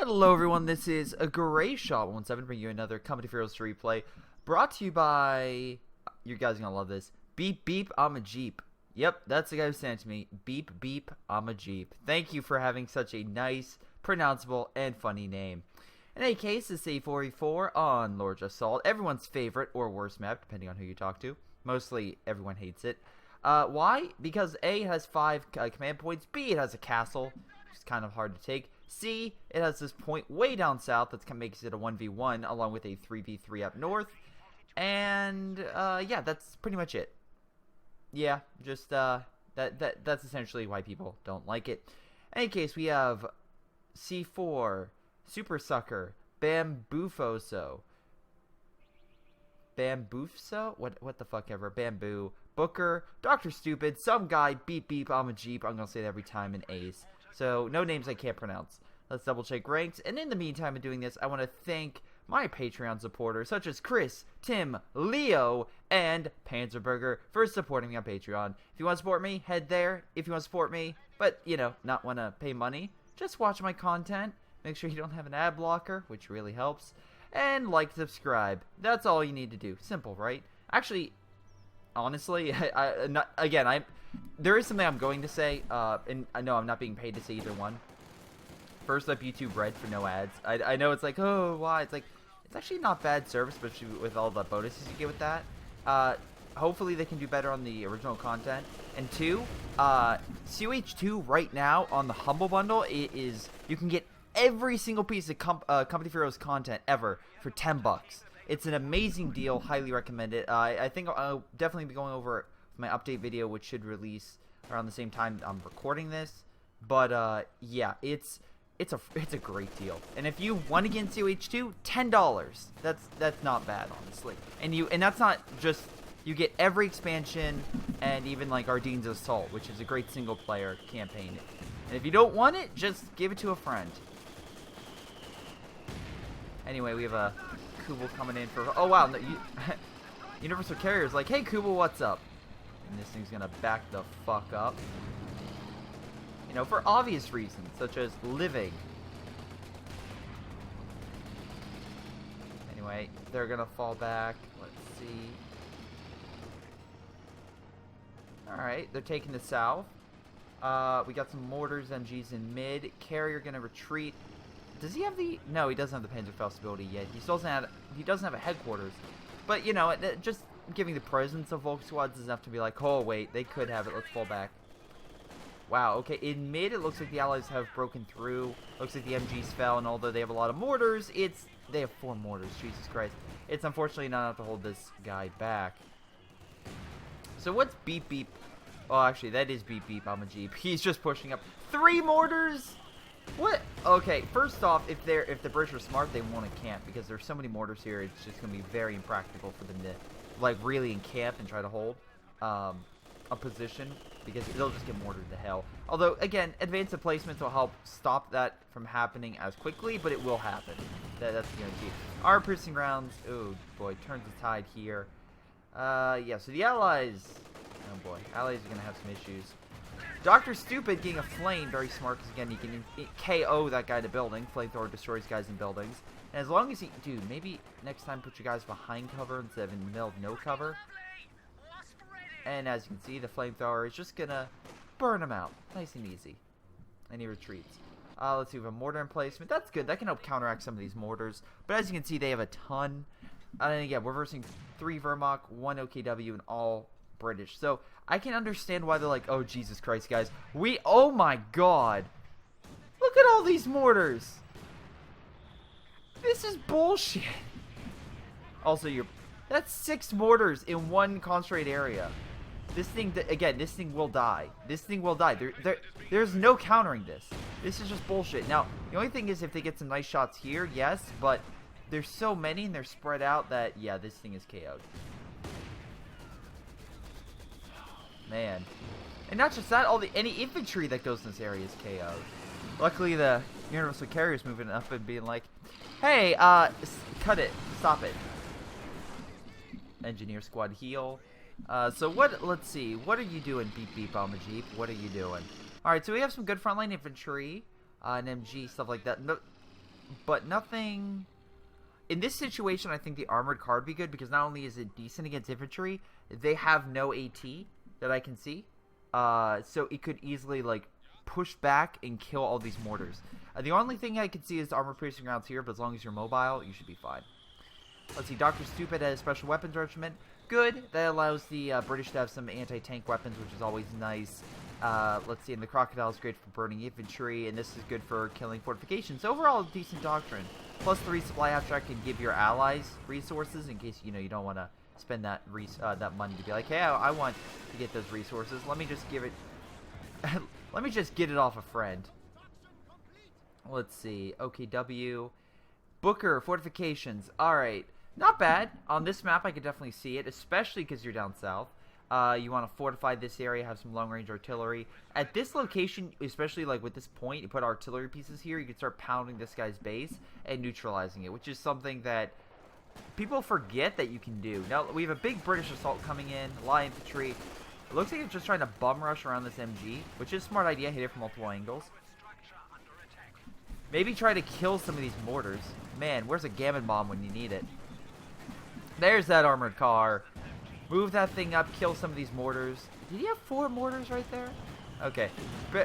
Hello everyone, this is a Greyshot17 bringing you another Company of Heroes replay, brought to you by, you guys are gonna love this, Beep Beep, I'm a Jeep. Yep, that's the guy who sent it to me, Beep Beep, I'm a Jeep. Thank you for having such a nice, pronounceable, and funny name. In any case, it's A44 on Lord's Assault, everyone's favorite or worst map, depending on who you talk to. Mostly, everyone hates it. Why? Because A, has 5 command points, B, it has a castle, which is kind of hard to take. C, it has this point way down south that makes it a 1v1 along with a 3v3 up north. And yeah, that's pretty much it. Yeah, just that's essentially why people don't like it. In any case, we have C4, Super Sucker, Bamboofo, what the fuck ever, Bamboo, Booker, Dr. Stupid, some guy, Beep Beep, I'm a Jeep. I'm gonna say that every time, in Ace. So, no names I can't pronounce. Let's double check ranks. And in the meantime of doing this, I want to thank my Patreon supporters, such as Chris, Tim, Leo, and Panzerburger for supporting me on Patreon. If you want to support me, head there. If you want to support me, but, you know, not want to pay money, just watch my content. Make sure you don't have an ad blocker, which really helps. And like, subscribe. That's all you need to do. Simple, right? Actually, honestly, there is something I'm going to say, and I know I'm not being paid to say either one. First up, YouTube Red for no ads. I know it's like, oh, why? It's like, it's actually not bad service, especially with all the bonuses you get with that. Hopefully they can do better on the original content. And 2, COH2 right now on the Humble Bundle, you can get every single piece of Company of Heroes content ever for $10. It's an amazing deal. Highly recommend it. I think I'll definitely be going over my update video, which should release around the same time I'm recording this. But yeah, it's a great deal. And if you want to get in COH2, $10. That's not bad, honestly. And that's not just, you get every expansion and even like Ardene's Assault, which is a great single player campaign. And if you don't want it, just give it to a friend. Anyway, we have a Kubel coming in for, oh wow, no, Universal Carrier's like, hey Kubel, what's up? And this thing's gonna back the fuck up. You know, for obvious reasons, such as living. Anyway, they're gonna fall back. Let's see. Alright, they're taking the south. We got some mortars, MGs in mid. Carrier gonna retreat. Does he have the... No, he doesn't have the Panzer ability yet. He doesn't have a headquarters. But, you know, just giving the presence of Volk squads is enough to be like, oh, wait, they could have it. Let's fall back. Wow, okay, in mid, it looks like the Allies have broken through. Looks like the MGs fell, and although they have a lot of mortars, they have 4 mortars, Jesus Christ. It's unfortunately not enough to hold this guy back. So what's Beep Beep? Oh, actually, that is Beep Beep, I'm a Jeep. He's just pushing up. 3 mortars? What? Okay, first off, if the British are smart, they won't encamp, because there's so many mortars here, it's just going to be very impractical for them to, like, really encamp and try to hold a position, because they'll just get mortared to hell. Although, again, advanced placements will help stop that from happening as quickly, but it will happen. That's guaranteed. Our piercing rounds, oh boy, turns the tide here. Yeah, so the Allies, oh boy, Allies are going to have some issues. Dr. Stupid getting a flame, very smart, because again, he can KO that guy in the building. Flamethrower destroys guys in buildings. And as long as he, dude, maybe next time put your guys behind cover instead of in the middle of no cover. And as you can see, the flamethrower is just gonna burn him out. Nice and easy. And he retreats. Let's see, we have a mortar emplacement. That's good. That can help counteract some of these mortars. But as you can see, they have a ton. And again, we're versing 3 Wehrmacht, 1 OKW, and all British. So I can understand why they're like, oh Jesus Christ, guys, oh my god, look at all these mortars. This is bullshit. Also, that's 6 mortars in one concentrated area. This thing, again, this thing will die. This thing will die. There's no countering this. This is just bullshit. Now, the only thing is if they get some nice shots here, yes, but there's so many and they're spread out that, yeah, this thing is KO'd. Man. And not just that, any infantry that goes in this area is KO'd. Luckily, the Universal Carrier's moving up and being like, hey, cut it. Stop it. Engineer squad heal. So let's see. What are you doing, Beep Beep, I'm a Jeep? What are you doing? Alright, so we have some good frontline infantry. An MG, stuff like that. No, but nothing. In this situation, I think the armored car would be good because not only is it decent against infantry, they have no AT that I can see. So it could easily, like, push back and kill all these mortars. The only thing I can see is armor-piercing rounds here, but as long as you're mobile, you should be fine. Let's see, Dr. Stupid has special weapons regiment. Good. That allows the British to have some anti-tank weapons, which is always nice. Let's see, and the Crocodile is great for burning infantry, and this is good for killing fortifications. Overall, decent doctrine. Plus 3 supply abstract can give your allies resources in case, you know, you don't want to spend that that money to be like, hey, I want to get those resources. Let me just give it... let me just get it off a friend. Let's see. OKW. Booker, fortifications. Alright. Not bad. On this map, I could definitely see it, especially because you're down south. You want to fortify this area, have some long-range artillery. At this location, especially like with this point, you put artillery pieces here, you can start pounding this guy's base and neutralizing it, which is something that people forget that you can do. Now, we have a big British assault coming in, light infantry. It looks like it's just trying to bum rush around this MG, which is a smart idea, hit it from multiple angles. Maybe try to kill some of these mortars. Man, where's a gammon bomb when you need it? There's that armored car. Move that thing up, kill some of these mortars. Did he have 4 mortars right there? Okay.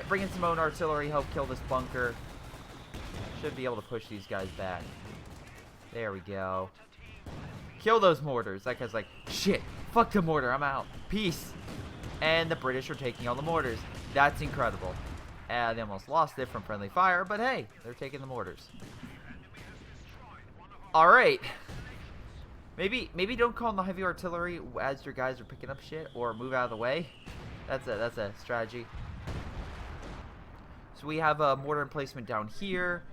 Bring in some own artillery, help kill this bunker. Should be able to push these guys back. There we go. Kill those mortars. That guy's like, shit, fuck the mortar, I'm out. Peace. And the British are taking all the mortars. That's incredible. They almost lost it from friendly fire, but hey, they're taking the mortars. Alright. Maybe don't call in the heavy artillery as your guys are picking up shit, or move out of the way. That's a strategy. So we have a mortar emplacement down here.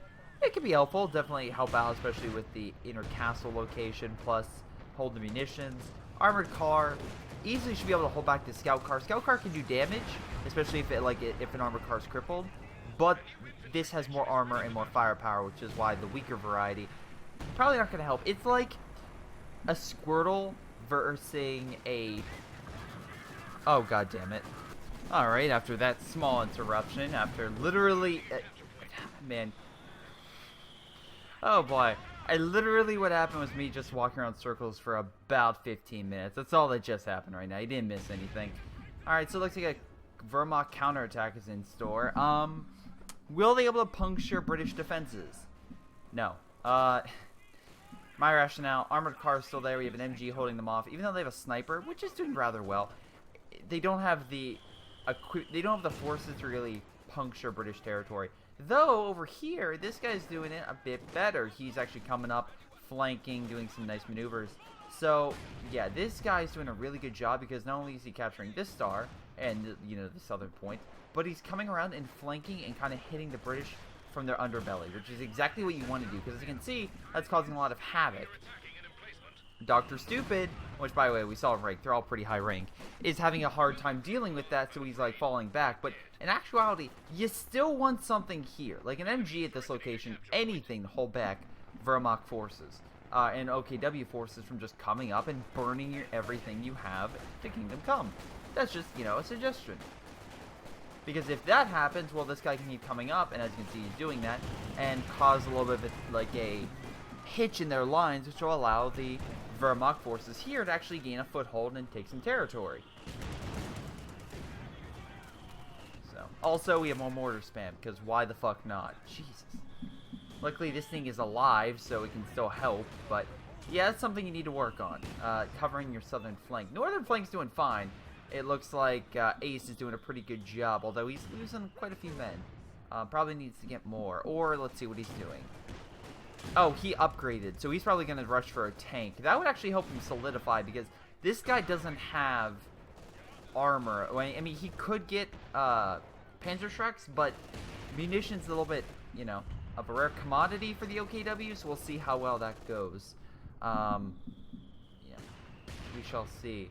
It can be helpful, definitely help out, especially with the inner castle location, plus hold the munitions. Armored car, easily should be able to hold back the scout car. Scout car can do damage, especially if if an armored car is crippled, but this has more armor and more firepower, which is why the weaker variety probably not going to help. It's like a Squirtle versus a... Oh, god damn it. Alright, after that small interruption, after literally... man. Oh boy. What happened was me just walking around circles for about 15 minutes. That's all that just happened right now. You didn't miss anything. Alright, so it looks like a Wehrmacht counterattack is in store. Will they be able to puncture British defenses? No. My rationale, armored car is still there. We have an MG holding them off, even though they have a sniper, which is doing rather well. They don't have the forces to really puncture British territory. Though over here, this guy's doing it a bit better. He's actually coming up, flanking, doing some nice maneuvers. So yeah, this guy's doing a really good job because not only is he capturing this star and the southern point, but he's coming around and flanking and kind of hitting the British from their underbelly, which is exactly what you want to do, because as you can see, that's causing a lot of havoc. Dr. Stupid, which by the way, we saw in rank, they're all pretty high rank, is having a hard time dealing with that, so he's like falling back. But in actuality, you still want something here, like an MG at this location, anything to hold back Wehrmacht forces and OKW forces from just coming up and burning everything you have to Kingdom Come. That's just, a suggestion. Because if that happens, well, this guy can keep coming up, and as you can see, he's doing that, and cause a little bit of a hitch in their lines, which will allow the Wehrmacht forces here to actually gain a foothold and take some territory. So, also, we have more mortar spam, because why the fuck not? Jesus. Luckily, this thing is alive, so it can still help, but yeah, that's something you need to work on. Covering your southern flank. Northern flank's doing fine. It looks like Ace is doing a pretty good job, although he's losing quite a few men. Probably needs to get more. Or, let's see what he's doing. Oh, he upgraded, so he's probably going to rush for a tank. That would actually help him solidify, because this guy doesn't have armor. I mean, he could get Panzerschrecks, but munition's a little bit, of a rare commodity for the OKW, so we'll see how well that goes. Yeah, we shall see.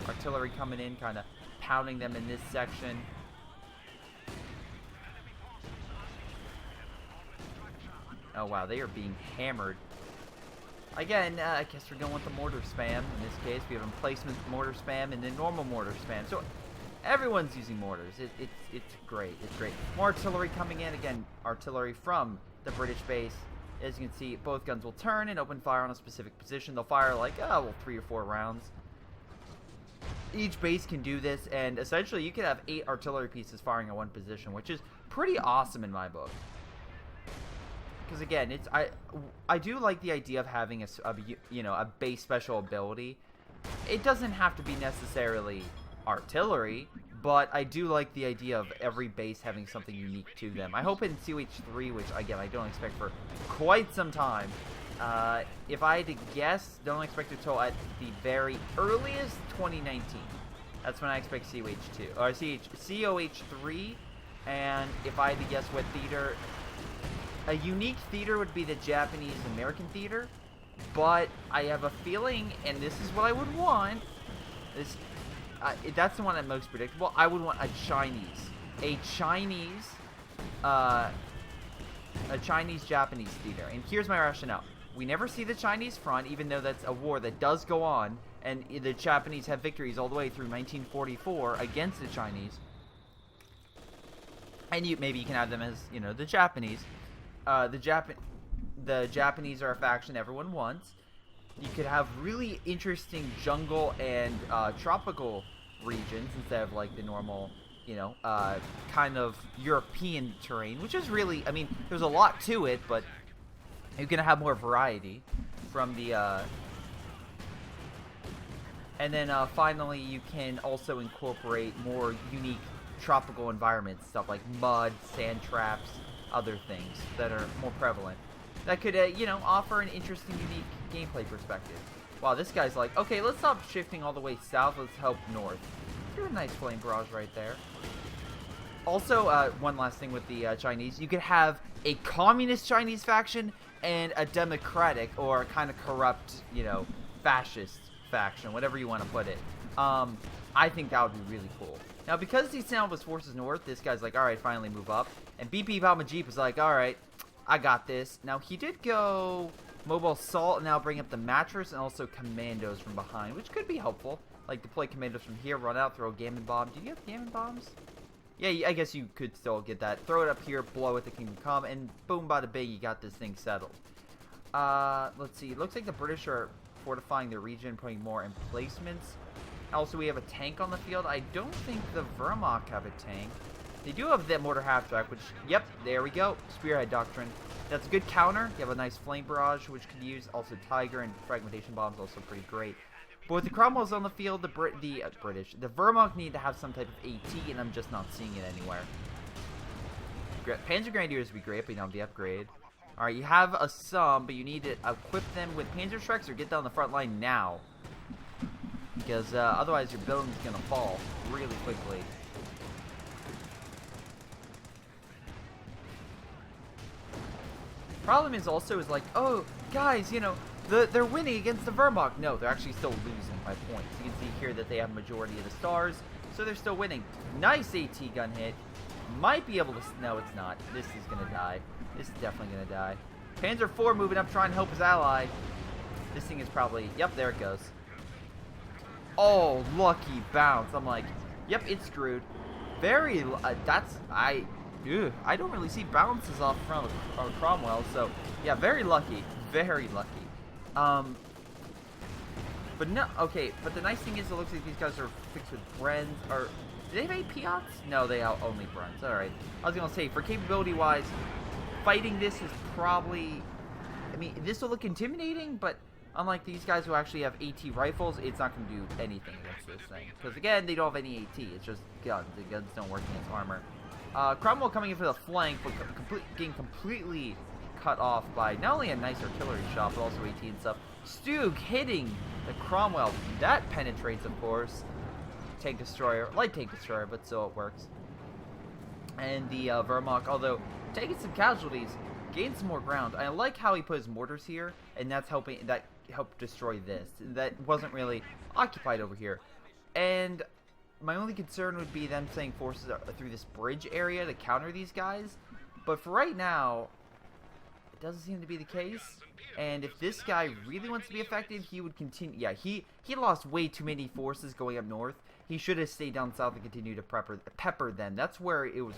Artillery coming in, kind of pounding them in this section. Oh wow, they are being hammered. Again, I guess we're going with the mortar spam. In this case, we have emplacement mortar spam and then normal mortar spam. So Everyone's using mortars. It's great. It's great. More artillery coming in. Again, artillery from the British base. As you can see, both guns will turn and open fire on a specific position. They'll fire like, 3 or 4 rounds. Each base can do this, and essentially you could have 8 artillery pieces firing at one position, which is pretty awesome in my book. Because again, I do like the idea of having a base special ability. It doesn't have to be necessarily artillery, but I do like the idea of every base having something unique to them. I hope in COH3, which again I don't expect for quite some time. If I had to guess, don't expect it until at the very earliest 2019. That's when I expect COH2 or COH3. And if I had to guess what theater, a unique theater would be the Japanese American theater. But I have a feeling, and this is what I would want. That's the one that's most predictable. I would want a Chinese-Japanese theater. And here's my rationale. We never see the Chinese front, even though that's a war that does go on, and the Japanese have victories all the way through 1944 against the Chinese. And maybe you can have them as, the Japanese. The Japanese are a faction everyone wants. You could have really interesting jungle and tropical regions instead of like the normal, kind of European terrain, which is really, there's a lot to it, but you're gonna have more variety from the. And then finally, you can also incorporate more unique tropical environments, stuff like mud, sand traps, other things that are more prevalent. That could, offer an interesting, unique gameplay perspective. Wow, this guy's like, okay, let's stop shifting all the way south. Let's help north. You're a nice flame barrage right there. Also, one last thing with the Chinese. You could have a communist Chinese faction and a democratic or kind of corrupt, fascist faction, whatever you want to put it. I think that would be really cool. Now, because he sent his forces north, this guy's like, alright, finally move up. And BP Palma Jeep is like, alright, I got this. Now, he did go mobile assault and now bring up the mattress and also commandos from behind, which could be helpful. Like, deploy commandos from here, run out, throw a gammon bomb. Do you get gammon bombs? Yeah, I guess you could still get that. Throw it up here, blow it, the Kingdom Come, and boom, bada bing, you got this thing settled. Let's see. It looks like the British are fortifying the region, putting more emplacements. Also, we have a tank on the field. I don't think the Wehrmacht have a tank. They do have that mortar half-track, which, yep, there we go. Spearhead Doctrine. That's a good counter. You have a nice flame barrage, which could use. Also, Tiger and fragmentation bombs, also pretty great. But with the Cromwells on the field, the Wehrmacht need to have some type of AT, and I'm just not seeing it anywhere. Panzer Grenadiers would be great, but you don't have the upgrade. Alright, you have a some, but you need to equip them with Panzer Shreks or get down the front line now. Because otherwise your building's going to fall really quickly. Problem is also like, oh, guys, they're winning against the Wehrmacht. No, they're actually still losing by points. You can see here that they have majority of the stars, so they're still winning. Nice AT gun hit. Might be able to... No, it's not. This is going to die. This is definitely going to die. Panzer IV moving up, trying to help his ally. This thing is probably... Yep, there it goes. Oh, lucky bounce. I'm like, yep, it's screwed. Very... I don't really see bounces off from Cromwell, so... Yeah, very lucky. Very lucky. But no... Okay, but the nice thing is it looks like these guys are fixed with Brens, or... Do they have APOTs? No, they have only Brens. Alright. I was going to say, for capability-wise, fighting this is probably... this will look intimidating, but unlike these guys who actually have AT rifles, it's not going to do anything against this thing. Because, again, they don't have any AT. It's just guns. The guns don't work against armor. Cromwell coming in for the flank, but getting completely cut off by not only a nice artillery shot, but also AT and stuff. Stug hitting the Cromwell. That penetrates, of course. Tank destroyer, light tank destroyer, but still it works. And the Wehrmacht, although taking some casualties, gained some more ground. I like how he put his mortars here, and that's helping. That helped destroy this. That wasn't really occupied over here. And my only concern would be them sending forces through this bridge area to counter these guys. But for right now, it doesn't seem to be the case. And if this guy really wants to be effective, he would continue. Yeah, he lost way too many forces going up north. he should have stayed down south and continued to pepper them. That's where he was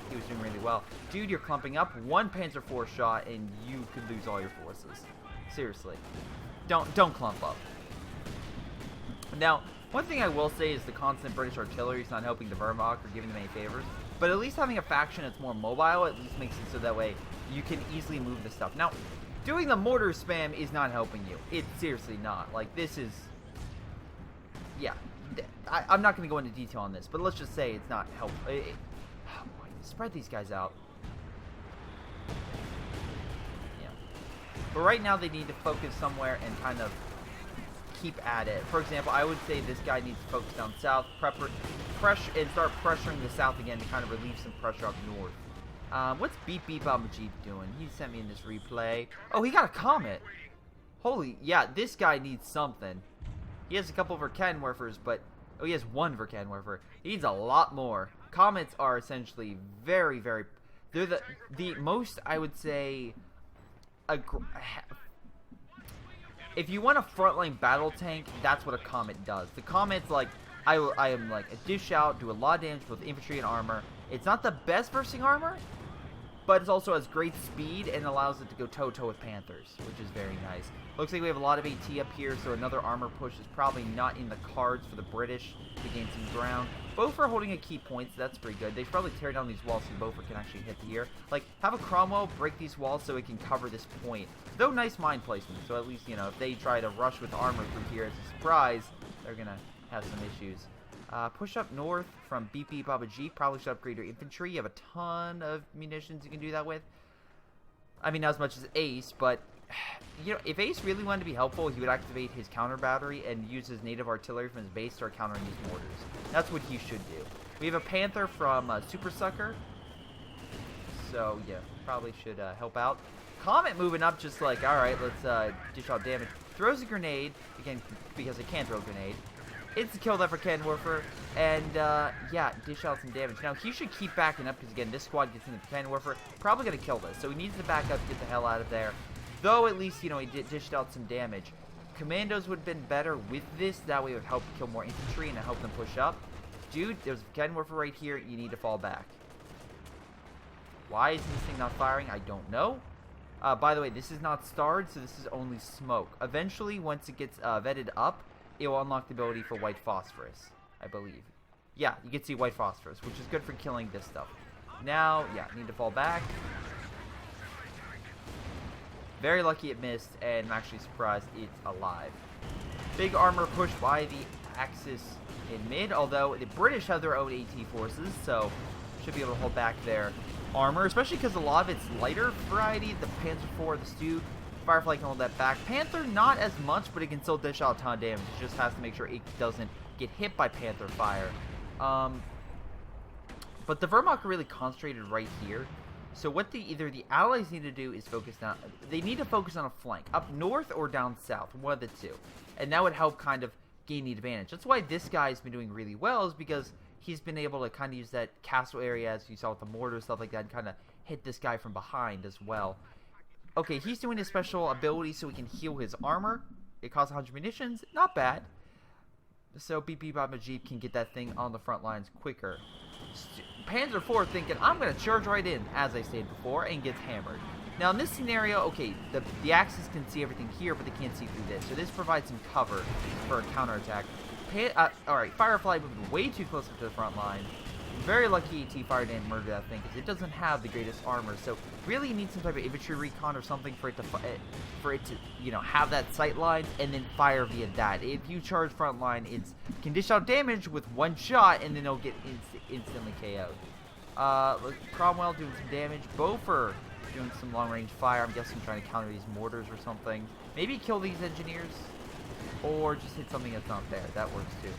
doing really well. Dude, you're clumping up. One Panzer IV shot, and you could lose all your forces. Seriously. Don't clump up. Now, one thing I will say is the constant British artillery is not helping the Wehrmacht or giving them any favors. But at least having a faction that's more mobile at least makes it so that way you can easily move the stuff. Now, doing the mortar spam is not helping you. It's seriously not. Like, this is... Yeah. I'm not going to go into detail on this, but let's just say it's not helpful. Spread these guys out. Yeah. But right now they need to focus somewhere and kind of keep at it. For example, I would say this guy needs to focus down south, and start pressuring the south again to kind of relieve some pressure up north. What's Beep Beep Jeep doing? He sent me in this replay. Oh, he got a comet. Holy, yeah, this guy needs something. He has a couple of Verkenwerfers, but... Oh, he has one Verkenwerfer. He needs a lot more. Comets are essentially very, very... They're the most, I would say... If you want a frontline battle tank, that's what a Comet does. The Comet's like... I am like a dish out, do a lot of damage with infantry and armor. It's not the best versing armor, but it also has great speed and allows it to go toe-to-toe with Panthers, which is very nice. Looks like we have a lot of AT up here, so another armor push is probably not in the cards for the British to gain some ground. Both are holding a key point, so that's pretty good. They should probably tear down these walls so Beaufort can actually hit here. Like, have a Cromwell break these walls so it can cover this point. Though nice mine placement, so at least, you know, if they try to rush with armor through here as a surprise, they're going to have some issues. Push up north from Beep Beep Baba Jeep. Probably should upgrade your infantry. You have a ton of munitions you can do that with. I mean, not as much as Ace, but... You know, if Ace really wanted to be helpful, he would activate his counter battery and use his native artillery from his base to start countering these mortars. That's what he should do. We have a Panther from Super Sucker. So, yeah, probably should help out. Comet moving up just like, alright, let's dish out damage. Throws a grenade, again, because it can throw a grenade. It's a kill that for Kenwerfer, and yeah, dish out some damage. Now, he should keep backing up, because again, this squad gets into Kenwerfer, probably going to kill this. So he needs to back up, get the hell out of there. Though, at least, you know, he dished out some damage. Commandos would have been better with this, that way it would help kill more infantry and help them push up. Dude, there's Kenwerfer right here, you need to fall back. Why is this thing not firing? I don't know. By the way, this is not starred, so this is only smoke. Eventually, once it gets vetted up, it will unlock the ability for white phosphorus, I believe. Yeah, you can see white phosphorus, which is good for killing this stuff. Now, yeah, need to fall back. Very lucky it missed, and I'm actually surprised it's alive. Big armor push by the Axis in mid, although the British have their own AT forces, so should be able to hold back their armor, especially because a lot of it's lighter variety. The Panzer IV, the Stu, Firefly can hold that back. Panther, not as much, but it can still dish out a ton of damage. It just has to make sure it doesn't get hit by Panther fire. But the Wehrmacht are really concentrated right here. So what either the Allies need to do is focus down. They need to focus on a flank, up north or down south, one of the two. And that would help kind of gain the advantage. That's why this guy's been doing really well, is because he's been able to kind of use that castle area, as you saw with the mortar, stuff like that, and kind of hit this guy from behind as well. Okay, he's doing his special ability so he can heal his armor. It costs 100 munitions. Not bad. So BP Baba Jeep can get that thing on the front lines quicker. Panzer IV thinking, I'm going to charge right in, as I stated before, and gets hammered. Now, in this scenario, okay, the Axis can see everything here, but they can't see through this. So this provides some cover for a counterattack. Alright, Firefly moving way too close up to the front line. Very lucky AT fire didn't murder that thing, because it doesn't have the greatest armor. So really you need some type of infantry recon or something for it to you know, have that sight line and then fire via that. If you charge front line, it can dish out damage with one shot, and then it'll get instantly KO'd. Cromwell doing some damage. Beaufort doing some long range fire. I'm guessing trying to counter these mortars or something. Maybe kill these engineers, or just hit something that's not there. That works too.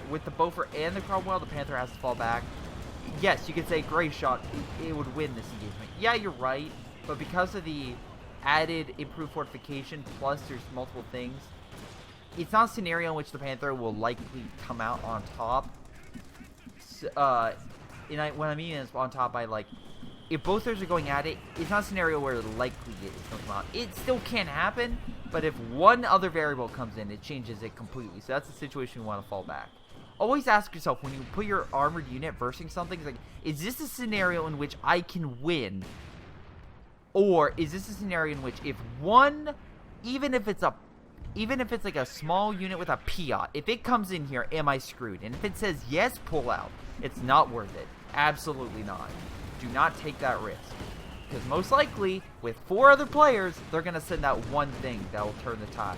With the Beaufort and the Cromwell, the Panther has to fall back. Yes, you could say Greyshot, it would win this engagement. Yeah, you're right, but because of the added improved fortification, plus there's multiple things, it's not a scenario in which the Panther will likely come out on top. So, what I mean is on top by, like, if both theirs are going at it, it's not a scenario where likely it is going to come out. It still can happen, But if one other variable comes in, it changes it completely. So that's the situation you want to fall back. Always ask yourself, when you put your armored unit versus something, it's like, is this a scenario in which I can win? Or is this a scenario in which if one, even if it's like a small unit with a Piat, if it comes in here, am I screwed? And if it says yes, pull out. It's not worth it. Absolutely not. Do not take that risk. Because most likely, with 4 other players, they're going to send that one thing that will turn the tide.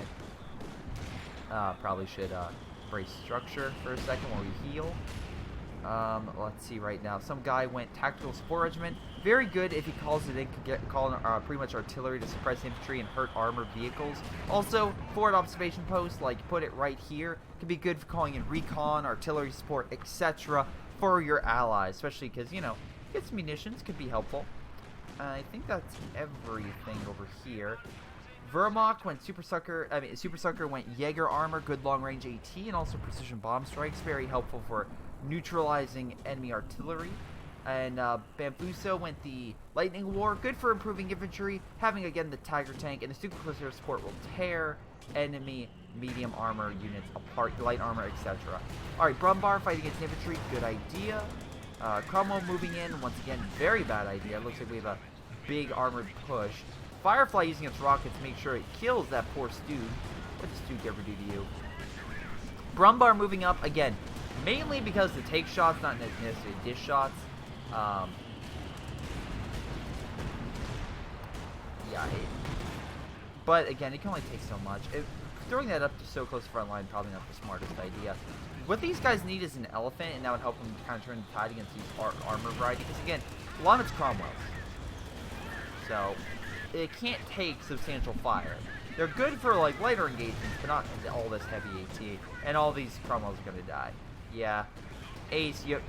Probably should brace structure for a second while we heal. Let's see right now. Some guy went tactical support regiment. Very good if he calls it in, can call pretty much artillery to suppress infantry and hurt armored vehicles. Also, forward observation post, like put it right here, could be good for calling in recon, artillery support, etc. for your allies, especially because, you know, get some munitions, could be helpful. I think that's everything over here. Wehrmacht went Super Sucker went Jaeger armor, good long range AT, and also precision bomb strikes, very helpful for neutralizing enemy artillery. And Bambuso went the Lightning War, good for improving infantry, having again the Tiger tank, and the Super Crusader support will tear enemy medium armor units apart, light armor, etc. Alright, Brumbar fighting against infantry, good idea. Cromwell moving in, once again, very bad idea. It looks like we have a big armored push. Firefly using its rockets to make sure it kills that poor Stewed. What does Stewed ever do to you? Brumbar moving up, again, mainly because the take shots, not necessarily dish shots. Yeah, but again, it can only take so much. Throwing that up to so close to front line, probably not the smartest idea. What these guys need is an elephant, and that would help them kind of turn the tide against these armor variety. Because again, a lot of it's Cromwell's, so it can't take substantial fire. They're good for like lighter engagements, but not all this heavy AT. And all these Cromwells are gonna die. Yeah, Ace, you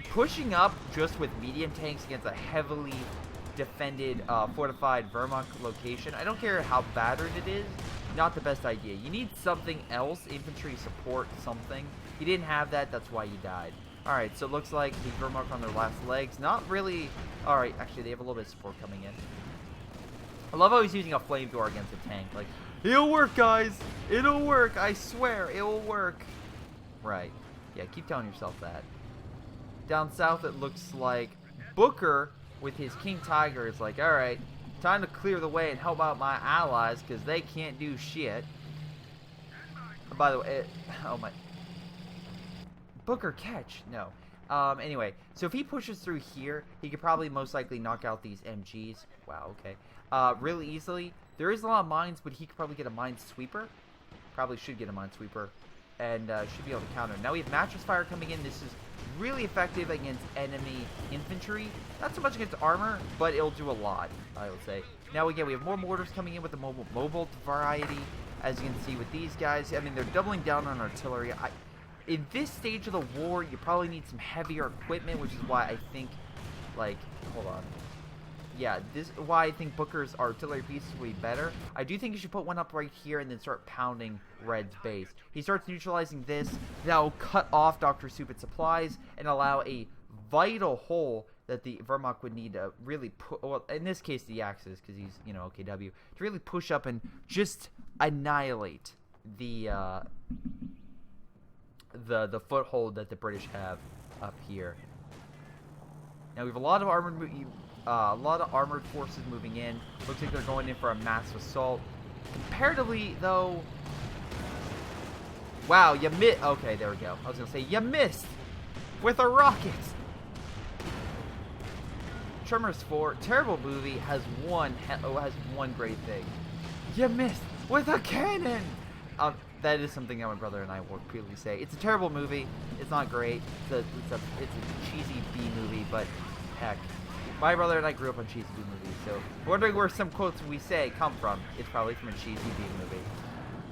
pushing up just with medium tanks against a heavily defended, fortified Wehrmacht location. I don't care how battered it is. Not the best idea. You need something else, infantry support, something. He didn't have that, that's why he died. Alright, so it looks like the Wehrmacht on their last legs. Not really. Alright, actually, they have a little bit of support coming in. I love how he's using a flamethrower against a tank. Like, it'll work, guys. It'll work. I swear, it will work. Right. Yeah, keep telling yourself that. Down south, it looks like Booker, with his King Tiger, is like, alright, time to clear the way and help out my allies, because they can't do shit. By the way, oh my... Booker, catch! No. Anyway, so if he pushes through here, he could probably most likely knock out these MGs. Wow, okay. Really easily. There is a lot of mines, but he could probably get a mine sweeper. Probably should get a mine sweeper. And should be able to counter. Now we have mattress fire coming in. This is really effective against enemy infantry. Not so much against armor, but it'll do a lot, I would say. Now again, we have more mortars coming in with the mobile variety. As you can see with these guys, I mean, they're doubling down on artillery. In this stage of the war, you probably need some heavier equipment, which is why I think, like, hold on. Yeah, this is why I think Booker's artillery pieces will be better. I do think you should put one up right here and then start pounding Red's base. He starts neutralizing this. That will cut off Dr. Supit's supplies and allow a vital hole that the Wehrmacht would need to really put, well, in this case, the Axis, because he's, you know, OKW, to really push up and just annihilate the foothold that the British have up here. Now we have a lot of armored forces moving in. Looks like they're going in for a massive assault. Comparatively, though, wow, you missed. Okay, there we go. I was gonna say you missed with a rocket. Tremors 4, terrible movie, has one great thing. You missed with a cannon. That is something that my brother and I will repeatedly say. It's a terrible movie. It's not great. It's a cheesy B movie, but heck, my brother and I grew up on cheesy B movies, so wondering where some quotes we say come from. It's probably from a cheesy B movie.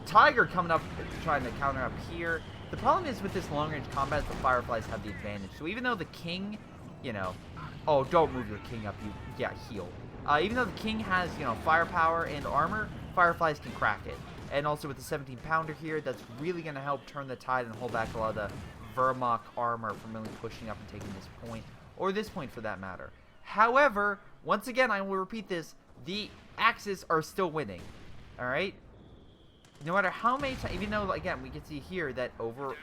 Tiger coming up, trying to counter up here. The problem is with this long-range combat, the Fireflies have the advantage. So even though the King, you know, oh, don't move your King up, heal. Even though the King has, you know, firepower and armor, Fireflies can crack it. And also with the 17-pounder here, that's really going to help turn the tide and hold back a lot of the Wehrmacht armor from really pushing up and taking this point, or this point for that matter. However, once again, I will repeat this, the Axis are still winning. Alright? no matter how many times, even though, again, we can see here that overall,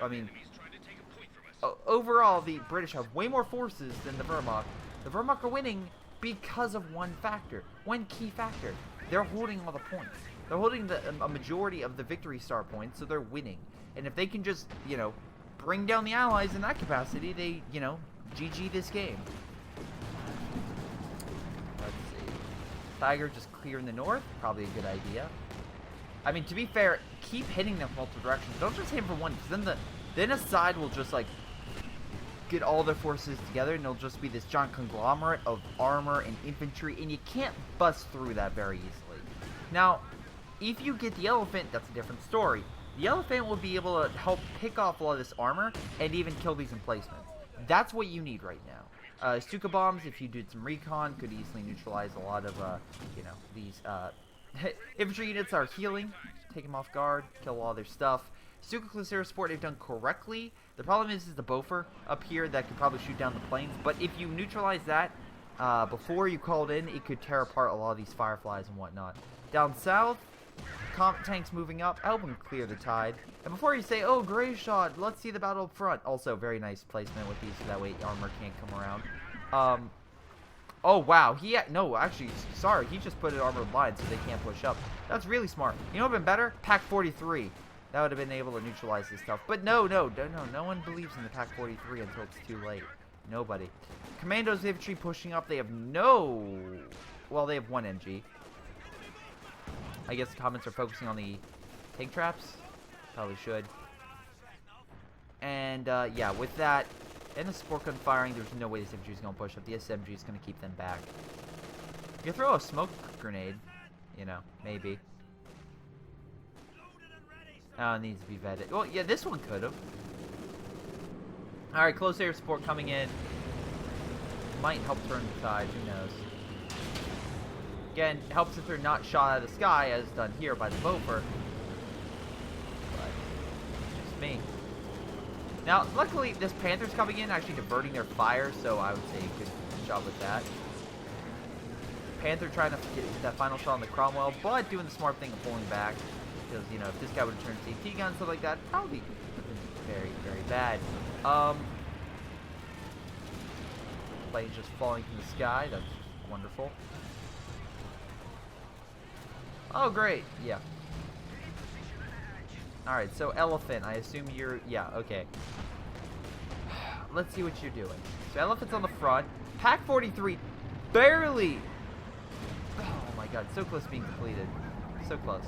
the British have way more forces than the Wehrmacht. The Wehrmacht are winning because of one factor, one key factor. They're holding all the points. They're holding a majority of the victory star points, so they're winning. And if they can just, you know, bring down the Allies in that capacity, they, you know, GG this game. Let's see. Tiger just clear in the north, probably a good idea. I mean, to be fair, keep hitting them from multiple directions. Don't just hit them from one, because then a side will just, like, get all their forces together, and it'll just be this giant conglomerate of armor and infantry, and you can't bust through that very easily. Now, if you get the elephant, that's a different story. The elephant will be able to help pick off a lot of this armor and even kill these emplacements. That's what you need right now. Stuka bombs, if you did some recon, could easily neutralize a lot of, you know, these infantry units are healing, take them off guard, kill all their stuff. Stuka Clusera support they've done correctly. The problem is the Boffer up here that could probably shoot down the planes, but if you neutralize that before you called in, it could tear apart a lot of these fireflies and whatnot. Down south, tanks moving up, help them clear the tide. And before you say, oh, Greyshot, let's see the battle up front. Also, very nice placement with these, so that way armor can't come around. Oh, wow, no, actually, sorry, he just put an armored line so they can't push up. That's really smart. You know what would have been better? Pack 43. That would have been able to neutralize this stuff. But no one believes in the Pack 43 until it's too late. Nobody. Commandos infantry pushing up, they have well, they have one MG. I guess the comments are focusing on the tank traps. Probably should. And, yeah, with that, and the support gun firing, there's no way this infantry is going to push up. The SMG is going to keep them back. You throw a smoke grenade, you know, maybe. Oh, it needs to be vetted. Well, yeah, this one could have. Alright, close air support coming in. Might help turn the tide, who knows. Again, helps if they're not shot out of the sky, as done here by the Boffer. But, it's me. Now, luckily, this Panther's coming in, actually diverting their fire, so I would say good job with that. Panther trying to get that final shot on the Cromwell, but doing the smart thing of pulling back. Because, you know, if this guy would have turned CT gun, stuff like that, probably would have been very, very bad. Planes just falling from the sky, that's wonderful. Oh, great, yeah. Alright, so Elephant, I assume you're, yeah, okay. Let's see what you're doing. So Elephant's on the front. Pack 43, barely! Oh my god, so close to being completed. So close.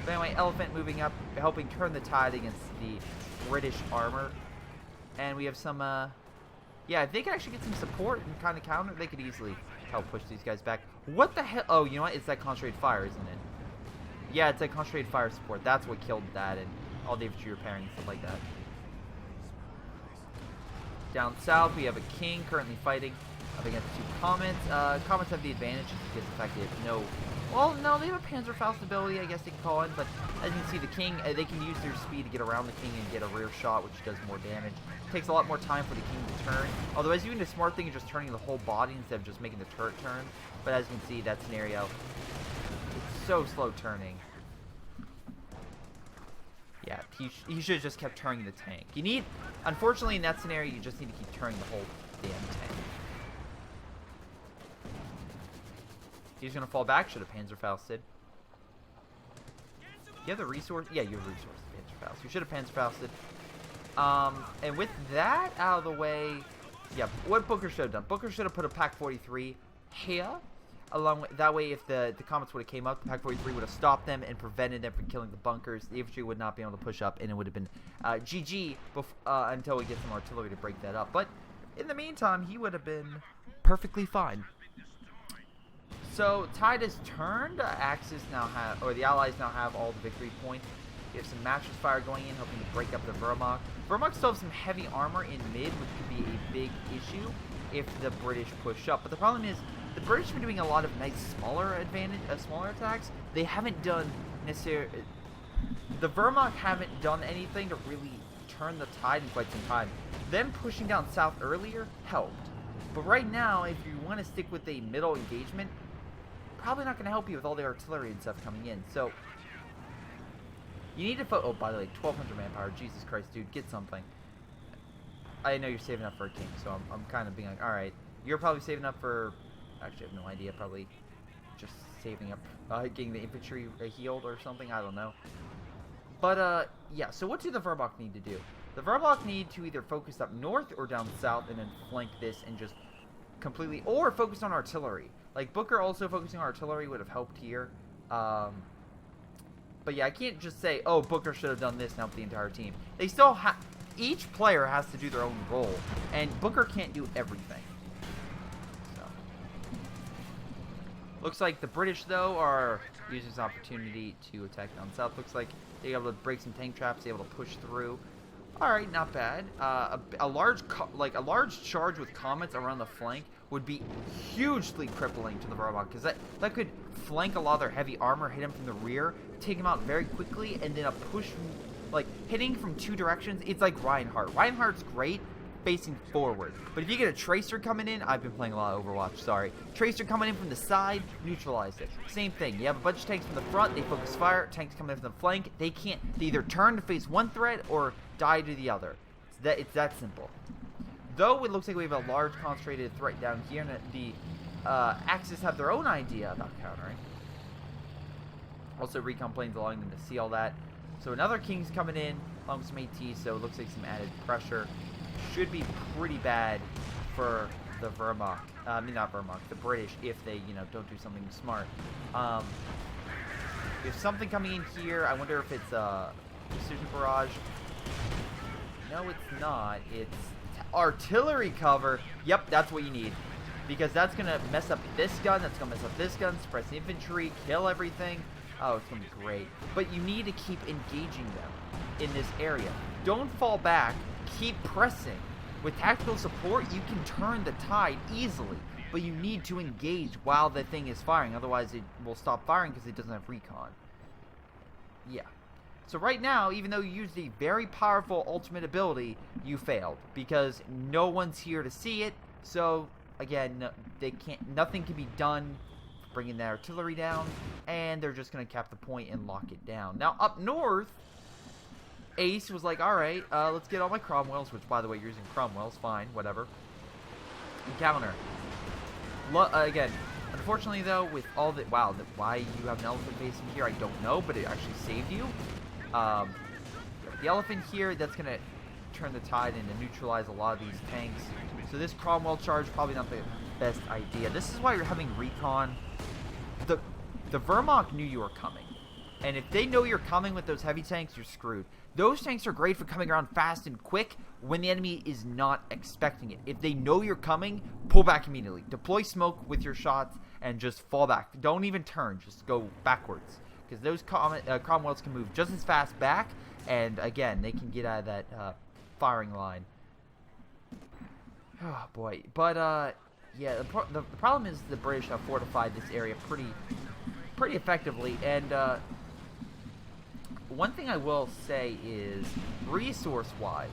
But anyway, Elephant moving up, helping turn the tide against the British armor. And we have some, yeah, if they could actually get some support and kind of counter, they could easily help push these guys back. What the hell? Oh, you know what? It's that concentrated fire, isn't it? Yeah, it's that concentrated fire support. That's what killed that and all the infantry repairing and stuff like that. Down south, we have a King currently fighting up against two Comets. Comets have the advantage because the fact they have no... Well, no, they have a Panzerfaust ability, I guess they can call it, but as you can see, the King, they can use their speed to get around the King and get a rear shot, which does more damage. It takes a lot more time for the King to turn, although as you can do, the smart thing is just turning the whole body instead of just making the turret turn, but as you can see, that scenario, it's so slow turning. Yeah, he should have just kept turning the tank. You need, unfortunately, in that scenario, you just need to keep turning the whole damn tank. He's gonna fall back. Should have Panzerfausted. You have the resource? Yeah, you have resource Panzerfaust. You should have Panzerfausted. And with that out of the way, yeah, what Booker should have done. Booker should have put a Pack 43 here. Along with, that way, if the Comets would have came up, the Pack 43 would have stopped them and prevented them from killing the bunkers. The infantry would not be able to push up, and it would have been GG until we get some artillery to break that up. But in the meantime, he would have been perfectly fine. So, tide has turned. Axis now have, or the Allies now have all the victory points. We have some mattress fire going in, helping to break up the Wehrmacht. Wehrmacht still have some heavy armor in mid, which could be a big issue if the British push up. But the problem is, the British have been doing a lot of nice smaller attacks. They haven't done necessarily... The Wehrmacht haven't done anything to really turn the tide in quite some time. Them pushing down south earlier helped. But right now, if you want to stick with a middle engagement, probably not going to help you with all the artillery and stuff coming in. So, You need to oh, by the way, 1,200 manpower. Jesus Christ, dude, get something. I know you're saving up for a king, so I'm kind of being like, all right, you're probably saving up for. Actually, I have no idea. Probably just saving up, getting the infantry healed or something. I don't know. But yeah. So what do the Wehrmacht need to do? The Wehrmacht need to either focus up north or down south, and then flank this and just completely, or focus on artillery. Like Booker also focusing on artillery would have helped here. But yeah, I can't just say, oh, Booker should have done this and help the entire team. They still have. Each player has to do their own role, and Booker can't do everything. So, looks like the British, though, are using this opportunity to attack down south. Looks like they're able to break some tank traps, they're able to push through. All right, not bad. A large charge with comets around the flank would be hugely crippling to the Wehrmacht, because that could flank a lot of their heavy armor, hit them from the rear, take them out very quickly, and then a push from, like, hitting from two directions. It's like Reinhardt. Reinhardt's great facing forward, but if you get a Tracer coming in, I've been playing a lot of Overwatch, sorry. Tracer coming in from the side, neutralize it. Same thing. You have a bunch of tanks from the front, they focus fire. Tanks coming in from the flank, they either turn to face one threat or die to the other. It's that simple. Though it looks like we have a large concentrated threat down here, and the Axis have their own idea about countering. Also, recon planes allowing them to see all that. So another King's coming in, along with some AT, so it looks like some added pressure. Should be pretty bad for the Wehrmacht. I mean, not Wehrmacht, the British, if they, you know, don't do something smart. There's something coming in here. I wonder if it's a precision barrage. No, it's not. It's artillery cover. Yep, that's what you need. Because that's going to mess up this gun, that's going to mess up this gun, suppress the infantry, kill everything. Oh, it's going to be great. But you need to keep engaging them in this area. Don't fall back. Keep pressing. With tactical support, you can turn the tide easily. But you need to engage while the thing is firing. Otherwise, it will stop firing because it doesn't have recon. Yeah. So right now, even though you used a very powerful ultimate ability, you failed. Because no one's here to see it. So, again, nothing can be done bringing the artillery down, and they're just going to cap the point and lock it down. Now, up north, Ace was like, alright, let's get all my Cromwells, which, by the way, you're using Cromwells, fine, whatever. And counter. Again, unfortunately, though, with all the, wow, why you have an elephant facing here, I don't know, but it actually saved you. The elephant here, that's going to turn the tide and neutralize a lot of these tanks. So this Cromwell charge, probably not the best idea. This is why you're having recon. The Wehrmacht knew you were coming. And if they know you're coming with those heavy tanks, you're screwed. Those tanks are great for coming around fast and quick when the enemy is not expecting it. If they know you're coming, pull back immediately. Deploy smoke with your shots and just fall back. Don't even turn. Just go backwards. Because those Cromwells can move just as fast back. And again, they can get out of that firing line. Oh boy. But yeah, the problem is the British have fortified this area pretty effectively. And one thing I will say is, resource-wise,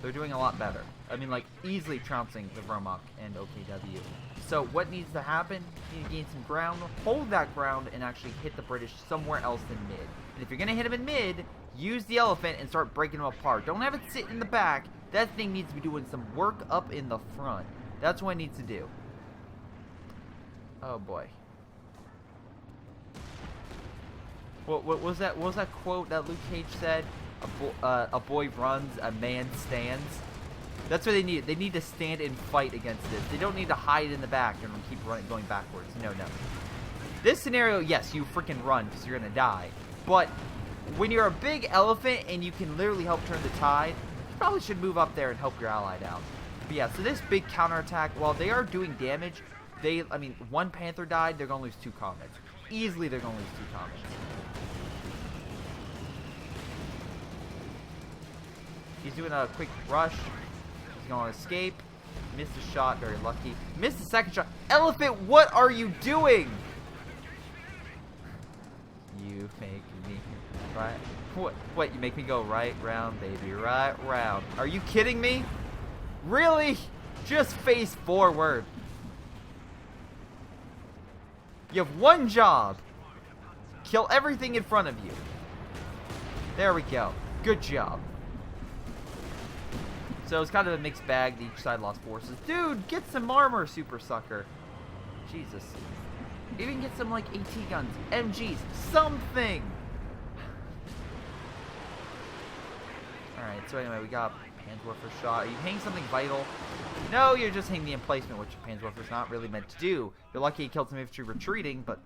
they're doing a lot better. I mean, like, easily trouncing the Wehrmacht and OKW. So what needs to happen? You need to gain some ground, hold that ground, and actually hit the British somewhere else than mid. And if you're going to hit them in mid, use the elephant and start breaking them apart. Don't have it sit in the back. That thing needs to be doing some work up in the front. That's what it needs to do. Oh, boy. What was that quote that Luke Cage said? A boy runs, a man stands. That's what they need. They need to stand and fight against this. They don't need to hide in the back and keep going backwards. No. This scenario, yes, you freaking run because you're gonna die. But when you're a big elephant and you can literally help turn the tide, you probably should move up there and help your allied out. But yeah, so this big counterattack, while they are doing damage, I mean, one Panther died, they're gonna lose 2 comets. Easily, they're gonna lose 2 comets. He's doing a quick rush. He's going to escape. Missed a shot. Very lucky. Missed the second shot. Elephant, what are you doing? You make me right. What? You make me go right round, baby. Right round. Are you kidding me? Really? Just face forward. You have one job. Kill everything in front of you. There we go. Good job. So it's kind of a mixed bag. Each side lost forces. Dude, get some armor, Super Sucker. Jesus. Even get some, like, AT guns, MGs, something! Alright, so anyway, we got Panzerwerfer shot. Are you hitting something vital? No, you're just hitting the emplacement, which Panzerwerfer's not really meant to do. You're lucky he killed some infantry retreating, but...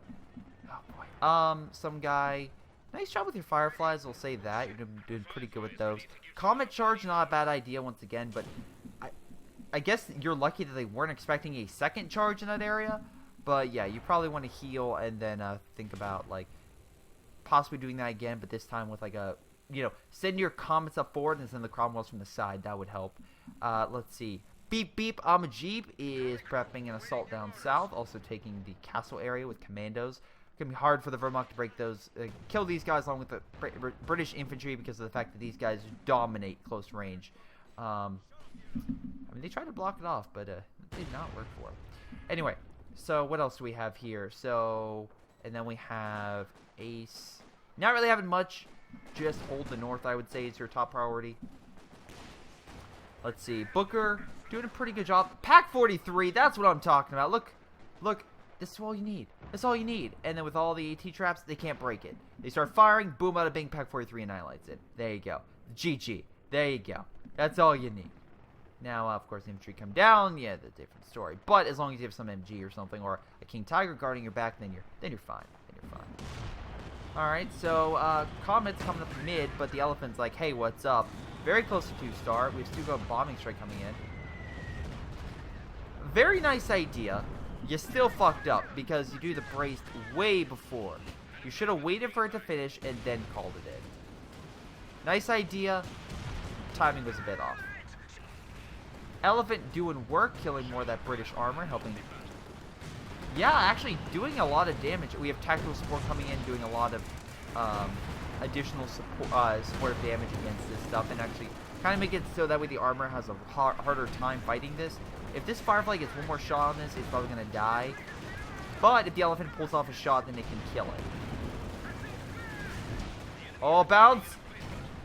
Oh, boy. Some guy... Nice job with your Fireflies, I'll say that. You're doing pretty good with those. Comet Charge, not a bad idea once again, but... I guess you're lucky that they weren't expecting a second charge in that area. But, yeah, you probably want to heal and then think about, like, possibly doing that again, but this time with, like, a... You know, send your comets up forward and send the Cromwells from the side. That would help. Let's see. Beep Beep Amajib is prepping an assault down south, also taking the castle area with commandos. It's going to be hard for the Wehrmacht to break those, kill these guys along with the British infantry because of the fact that these guys dominate close range. I mean, they tried to block it off, but it did not work for them. Anyway, so what else do we have here? So, and then we have Ace. Not really having much. Just hold the north, I would say, is your top priority. Let's see. Booker, doing a pretty good job. Pack 43, that's what I'm talking about. Look, this is all you need. That's all you need. And then with all the AT traps, they can't break it. They start firing, boom, out of bing, Pack 43 annihilates it. There you go. GG. There you go. That's all you need. Now, of course, the infantry come down. Yeah, that's a different story. But as long as you have some MG or something, or a King Tiger guarding your back, then you're fine. Then you're fine. Alright, so, Comet's coming up mid, but the Elephant's like, hey, what's up? Very close to 2-star. We have Stugo bombing strike coming in. Very nice idea. You still fucked up, because you do the brace way before. You should have waited for it to finish, and then called it in. Nice idea. Timing was a bit off. Elephant doing work, killing more of that British armor, helping... Yeah, actually doing a lot of damage. We have tactical support coming in, doing a lot of additional supportive damage against this stuff, and actually kind of make it so that way the armor has a harder time fighting this. If this Firefly gets one more shot on this, it's probably going to die. But if the Elephant pulls off a shot, then it can kill it. Oh, bounce!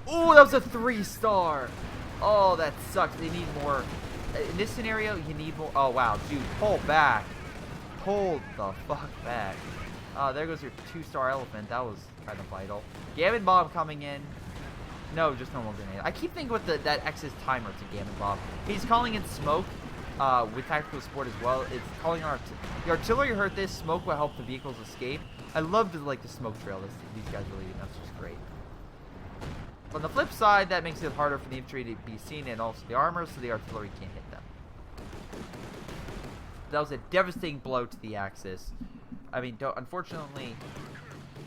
Oh, that was a 3-star! Oh, that sucks. They need more. In this scenario, you need more. Oh, wow. Dude, pull back. Hold the fuck back. There goes your 2-star Elephant. That was kind of vital. Gammon Bomb coming in. No, just normal grenade. I keep thinking with that X's timer to Gammon Bomb. He's calling in smoke with tactical support as well. It's calling the artillery hurt this. Smoke will help the vehicles escape. I love the smoke trail these guys are leaving. That's just great. On the flip side, that makes it harder for the infantry to be seen and also the armor, so the artillery can't hit them. That was a devastating blow to the Axis. I mean, unfortunately,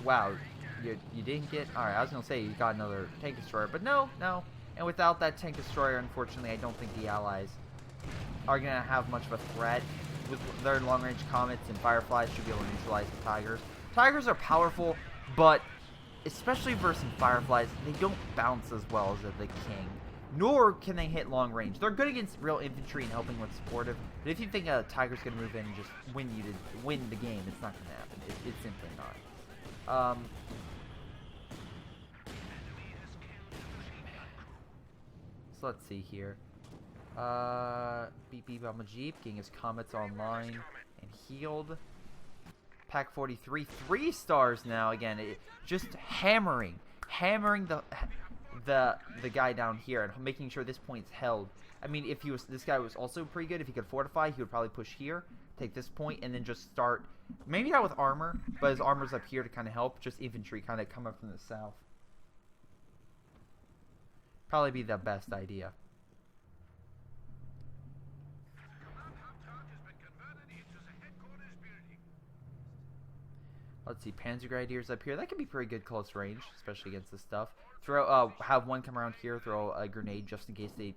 wow, you didn't get... Alright, I was going to say you got another tank destroyer, but no. And without that tank destroyer, unfortunately, I don't think the Allies are going to have much of a threat. With their long-range comets and Fireflies should be able to neutralize the Tigers. Tigers are powerful, but especially versus Fireflies, they don't bounce as well as the King. Nor can they hit long range. They're good against real infantry and helping with supportive. But if you think a Tiger's going to move in and just win the game, it's not going to happen. It's simply not. So let's see here. Beep Beep Amajib getting his comets online and healed. Pack 43, 3 stars now. Again, just hammering the guy down here and making sure this point's held. I mean, if this guy was also pretty good. If he could fortify, he would probably push here, take this point, and then just start. Maybe not with armor, but his armor's up here to kind of help. Just infantry kind of come up from the south. Probably be the best idea. Let's see, Panzer Grenadiers up here. That could be pretty good close range, especially against this stuff. Have one come around here, throw a grenade just in case they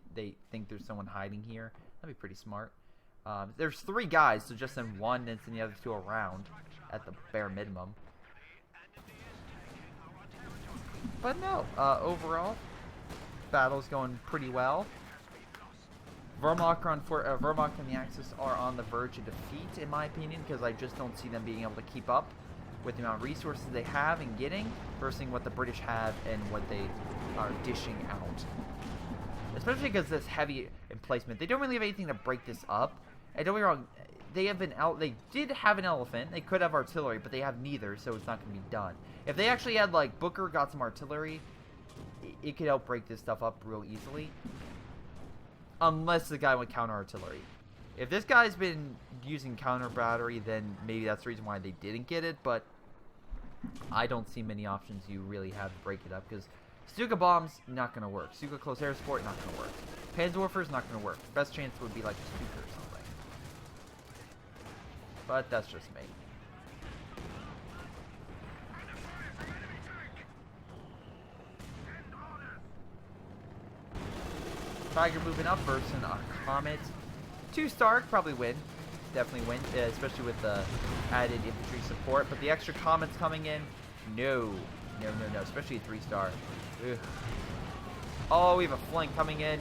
think there's someone hiding here. That'd be pretty smart. There's 3 guys, so just send one and send the other 2 around at the bare minimum. But no, overall, battle's going pretty well. Wehrmacht and the Axis are on the verge of defeat, in my opinion, because I just don't see them being able to keep up. with the amount of resources they have and getting versus what the British have and what they are dishing out. Especially because this heavy emplacement, they don't really have anything to break this up. And don't get me wrong, they did have an elephant, they could have artillery, but they have neither, so it's not going to be done. If they actually had, like, Booker got some artillery, it could help break this stuff up real easily. Unless the guy went counter artillery. If this guy's been using counter battery, then maybe that's the reason why they didn't get it, but I don't see many options you really have to break it up, because Stuka bombs, not going to work. Stuka close air support, not going to work. Panzerwerfer's not going to work. Best chance would be like a Stuka or something. But that's just me. Tiger moving up versus a Comet. 2-star, probably win. Definitely win, especially with the added infantry support. But the extra Comets coming in, no. No, no, no, especially a 3-star. Ugh. Oh, we have a flank coming in.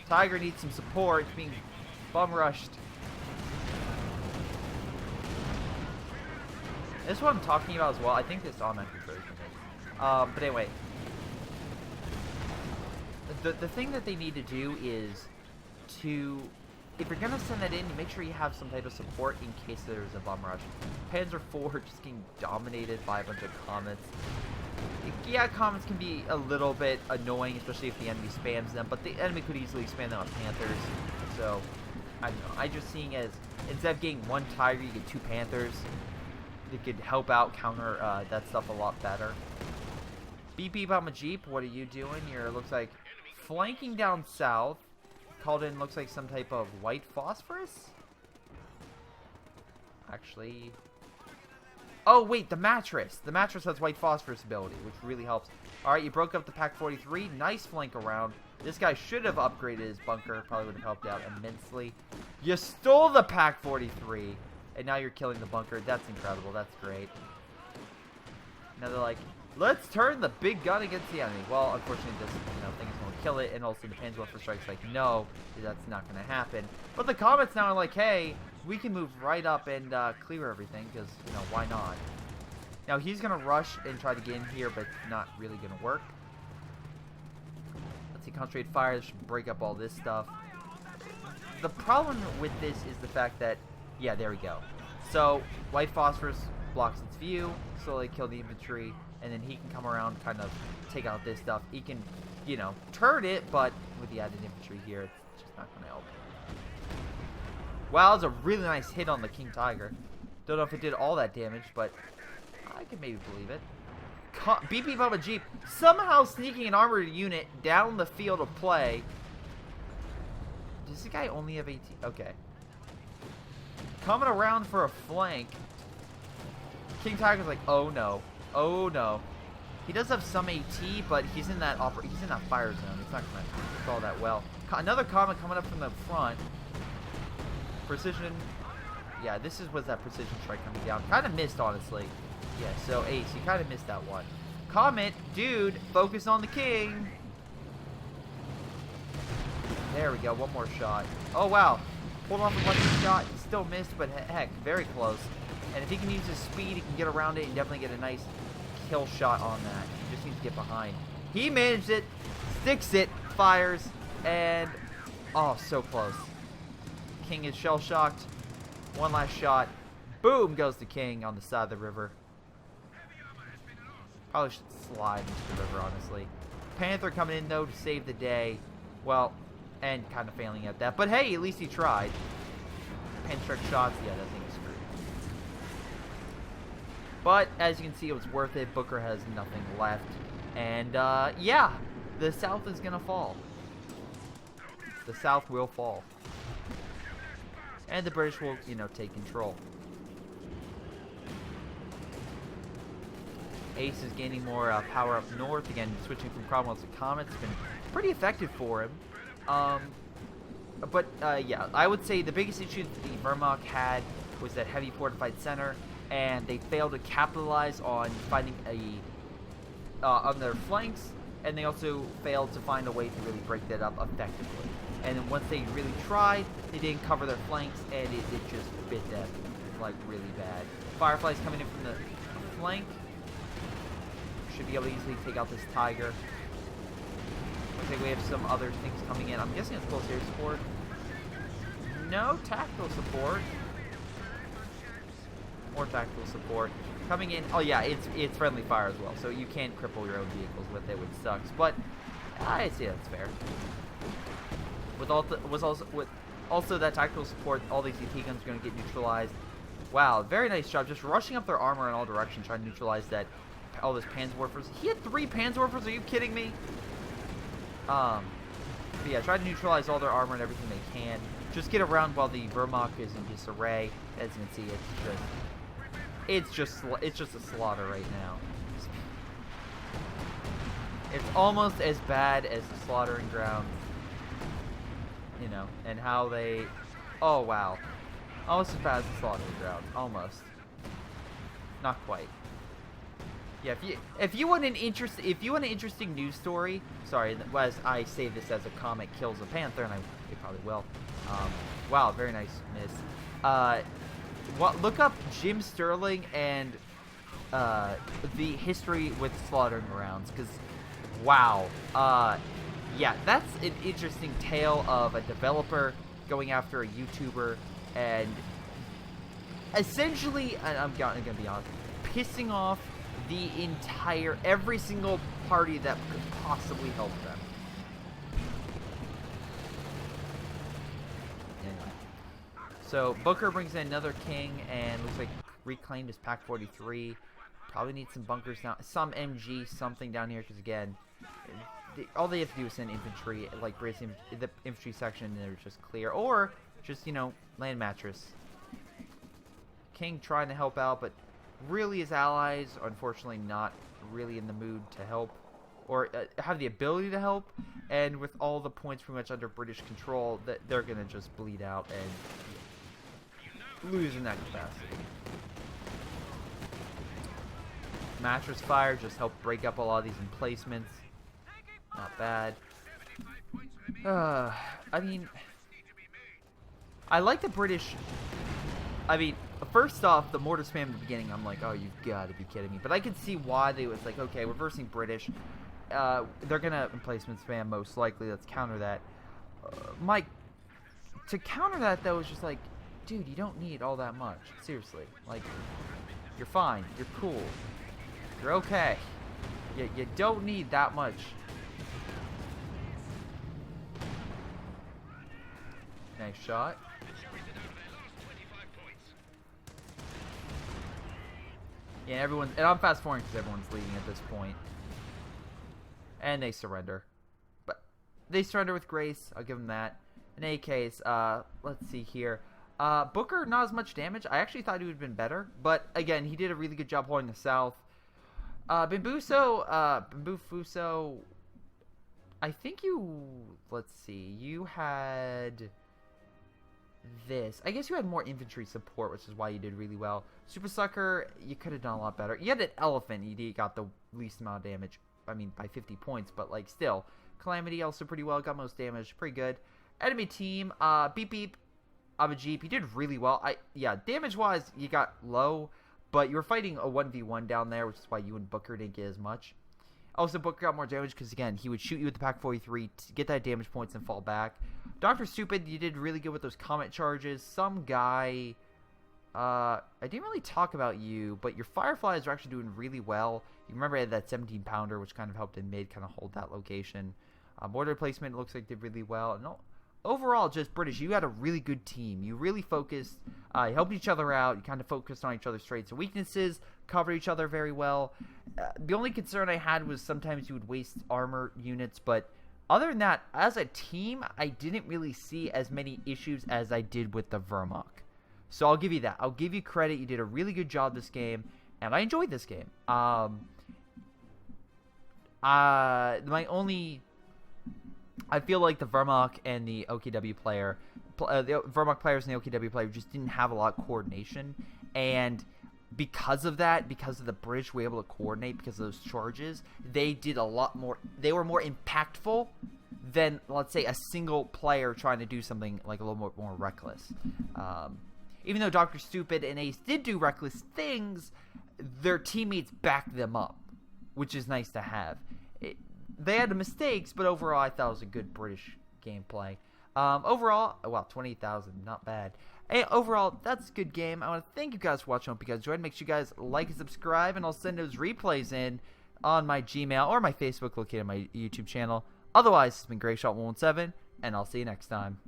Tiger needs some support. It's being bum rushed. This is what I'm talking about as well. I think this automatically version is. But anyway. The thing that they need to do is to, if you're going to send that in, make sure you have some type of support in case there's a bum rush. Panzer IV just getting dominated by a bunch of Comets. Yeah, Comets can be a little bit annoying, especially if the enemy spams them, but the enemy could easily spam them on Panthers. So, I don't know. I just seeing as, instead of getting 1 Tiger, you get 2 Panthers. It could help out counter that stuff a lot better. Beep beep, I'm a Jeep. What are you doing? You're, looks like, flanking down south. Called in, looks like some type of white phosphorus? Actually... Oh, wait, the mattress. The mattress has white phosphorus ability, which really helps. Alright, you broke up the Pack 43. Nice flank around. This guy should have upgraded his bunker. Probably would have helped out immensely. You stole the Pack 43. And now you're killing the bunker. That's incredible. That's great. Now they're like, let's turn the big gun against the enemy. Well, unfortunately, this thing is going to kill it. And also the Panzerwerfer strike's like, no, that's not going to happen. But the Comets now are like, hey, we can move right up and clear everything. Because, why not? Now, he's going to rush and try to get in here, but not really going to work. Let's see, concentrated fire. This should break up all this stuff. The problem with this is the fact that, yeah, there we go. So, white phosphorus blocks its view, slowly kill the infantry, and then he can come around, kind of take out this stuff. He can, turn it, but with the added infantry here, it's just not going to help. Wow, that was a really nice hit on the King Tiger. Don't know if it did all that damage, but I could maybe believe it. BP Bubba Jeep somehow sneaking an armored unit down the field of play. Does this guy only have 18? Okay. Coming around for a flank. King Tiger's like, oh no. Oh no. He does have some AT, but he's in that fire zone. It's not gonna do all that well. Another Comet coming up from the front. Precision. Yeah, was that precision strike coming down. Kind of missed, honestly. Yeah, so Ace, you kind of missed that one. Comet, dude, focus on the King. There we go, one more shot. Oh wow. Hold on for one shot. He still missed, but heck, very close. And if he can use his speed, he can get around it and definitely get a nice kill shot on that. He just needs to get behind. He managed it, sticks it, fires, and oh, so close. King is shell-shocked. One last shot. Boom goes the King on the side of the river. Probably should slide into the river, honestly. Panther coming in, though, to save the day. Well, and kind of failing at that. But hey, at least he tried. Pinstrick shots, yeah, that thing is screwed. But, as you can see, it was worth it. Booker has nothing left. And, yeah, the South is going to fall. The South will fall. And the British will, take control. Ace is gaining more power up north. Again, switching from Cromwell to Comet. It's been pretty effective for him. Yeah, I would say the biggest issue that the Wehrmacht had was that heavy fortified center, and they failed to capitalize on finding on their flanks, and they also failed to find a way to really break that up effectively. And then once they really tried, they didn't cover their flanks, and it just bit them like really bad. Fireflies coming in from the flank. Should be able to easily take out this tiger. Looks like we have some other things coming in. I'm guessing it's close air support. No tactical support. More tactical support. Coming in. Oh yeah, it's friendly fire as well, so you can't cripple your own vehicles with it, which sucks. But I see that's fair. With also that tactical support, all these ET guns are going to get neutralized. Wow, very nice job. Just rushing up their armor in all directions, trying to neutralize that. All those Panzerwerfers. He had 3 Panzerwerfers. Are you kidding me? But yeah, try to neutralize all their armor and everything they can. Just get around while the Wehrmacht is in disarray. As you can see, it's just a slaughter right now. It's almost as bad as the slaughtering grounds, you know, and how they. Oh wow, almost as bad as the slaughtering grounds. Almost, not quite. Yeah, if you want an interesting news story, sorry, as I say this as a comic kills a panther, and it probably will. Wow, very nice miss. Look up Jim Sterling and the history with slaughtering grounds, because wow, yeah, that's an interesting tale of a developer going after a YouTuber and essentially, and I'm gonna be honest, pissing off every single party that could possibly help them. Anyway. So Booker brings in another king and looks like reclaimed his Pack 43. Probably need some bunkers down, some MG, something down here, because again, all they have to do is send infantry, like brace the infantry section, and they're just clear, or just, you know, land mattress. King trying to help out, but really his allies are unfortunately not really in the mood to help, or have the ability to help, and with all the points pretty much under British control, they're gonna just bleed out and lose in that capacity. Mattress fire just helped break up a lot of these emplacements. Not bad. I mean, I like the British. I mean, first off, the mortar spam at the beginning, I'm like, oh, you've got to be kidding me. But I could see why they was like, okay, we're versing British. They're going to emplacement spam most likely. Let's counter that. Mike, to counter that, though, is just like, dude, you don't need all that much. Seriously. Like, you're fine. You're cool. You're okay. You don't need that much. Nice shot. Yeah, and I'm fast forwarding because everyone's leaving at this point. And they surrender. But they surrender with grace. I'll give them that. In any case, let's see here. Booker, not as much damage. I actually thought he would have been better. But again, he did a really good job holding the south. Bimbuso, I think let's see, you had this. I guess you had more infantry support, which is why you did really well. Super Sucker, you could have done a lot better. You had an elephant, you got the least amount of damage, I mean, by 50 points, but, like, still. Calamity also pretty well, got most damage, pretty good. Enemy team, Beep Beep, Abajip, you did really well. Yeah, damage-wise, you got low, but you were fighting a 1v1 down there, which is why you and Booker didn't get as much. Also, Booker got more damage because, again, he would shoot you with the Pack 43 to get that damage points and fall back. Dr. Stupid, you did really good with those comet charges. Some guy, I didn't really talk about you, but your Fireflies are actually doing really well. You remember I had that 17-pounder, which kind of helped in mid kind of hold that location. Mortar placement looks like did really well. And overall, just British, you had a really good team. You really focused, you helped each other out. You kind of focused on each other's strengths and weaknesses, covered each other very well. The only concern I had was sometimes you would waste armor units, but other than that, as a team, I didn't really see as many issues as I did with the Wehrmacht. So I'll give you that. I'll give you credit. You did a really good job this game, and I enjoyed this game. I feel like the Wehrmacht and the OKW player, the Wehrmacht players and the OKW player just didn't have a lot of coordination, and because of that, because of the British were able to coordinate because of those charges, they did a lot more. They were more impactful than, let's say, a single player trying to do something like a little more reckless. Even though Dr. Stupid and Ace did do reckless things, their teammates backed them up, which is nice to have. They had the mistakes, but overall, I thought it was a good British gameplay. Overall, wow, 28,000, not bad. Hey, overall, that's a good game. I want to thank you guys for watching. I hope you guys enjoyed. Make sure you guys like and subscribe, and I'll send those replays in on my Gmail or my Facebook located on my YouTube channel. Otherwise, it's been Greyshot117, and I'll see you next time.